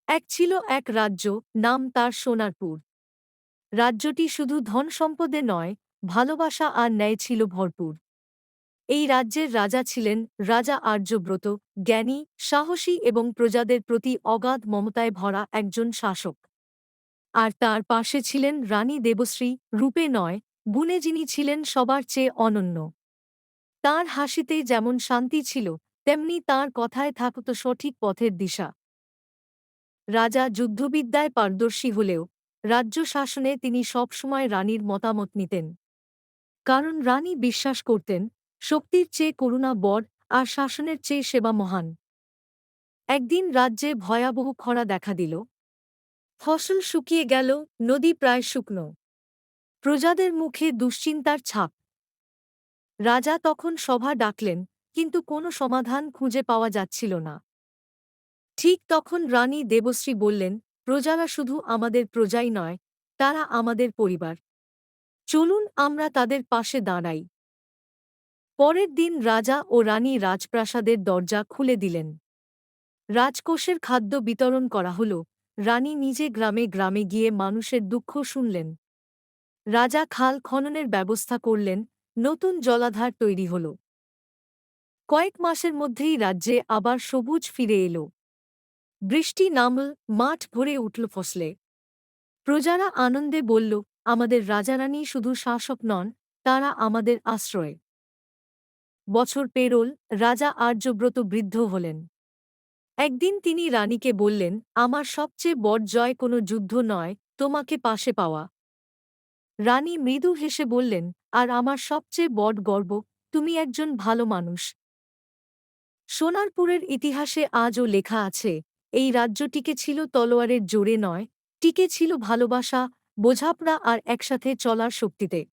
এক রাজ্য, নাম তার সোনারপুর। রাজ্যটি শুধু ধন সম্পদে নয়, ভালোবাসা আর ন্যায় ছিল ভরপুর। এই রাজ্যের রাজা ছিলেন রাজা আর্যব্রত, জ্ঞানী, সাহসী এবং প্রজাদের প্রতি অগাধ মমতায় ভরা একজন শাসক। আর তার পাশে ছিলেন রানী দেবশ্রী, রূপে নয়, গুণে যিনি ছিলেন সবার চেয়ে অনন্য। তাঁর হাসিতে যেমন শান্তি ছিল, তেমনি তাঁর কথায় থাকত সঠিক পথের দিশা। রাজা যুদ্ধবিদ্যায় পারদর্শী হলেও রাজ্য শাসনে তিনি সবসময় রানীর মতামত নিতেন। কারণ রানী বিশ্বাস করতেন, শক্তির চেয়ে করুণা বড়, আর শাসনের চেয়ে সেবা মহান। একদিন রাজ্যে ভয়াবহ খরা দেখা দিল। ফসল শুকিয়ে গেল, নদী প্রায় শুকনো। প্রজাদের মুখে দুশ্চিন্তার ছাপ। রাজা তখন সভা ডাকলেন, কিন্তু কোনো সমাধান খুঁজে পাওয়া যাচ্ছিল না। ঠিক তখন রানী দেবশ্রী বললেন, প্রজারা শুধু আমাদের প্রজাই নয়, তারা আমাদের পরিবার। চলুন আমরা তাদের পাশে দাঁড়াই। পরের দিন রাজা ও রানী রাজপ্রাসাদের দরজা খুলে দিলেন। রাজকোষের খাদ্য বিতরণ করা হল। রানী নিজে গ্রামে গ্রামে গিয়ে মানুষের দুঃখ শুনলেন। রাজা খাল খননের ব্যবস্থা করলেন, নতুন জলাধার তৈরি হল। কয়েক মাসের মধ্যেই রাজ্যে আবার সবুজ ফিরে এলো। বৃষ্টি নামল, মাঠ ভরে উঠল ফসলে। প্রজারা আনন্দে বলল, আমাদের রাজারানী শুধু শাসক নন, তাঁরা আমাদের আশ্রয়। বছর পেরোল, রাজা আর্যব্রত বৃদ্ধ হলেন। একদিন তিনি রানীকে বললেন, আমার সবচেয়ে বড় জয় কোনো যুদ্ধ নয়, তোমাকে পাশে পাওয়া। রানী মৃদু হেসে বললেন, আর আমার সবচেয়ে বড় গর্ব, তুমি একজন ভালো মানুষ। সোনারপুরের ইতিহাসে আজও লেখা আছে, এই রাজ্য টিকে ছিল তলোয়ারের জোরে নয়, টিকে ছিল ভালোবাসা, বোঝাপড়া আর একসাথে চলার শক্তিতে।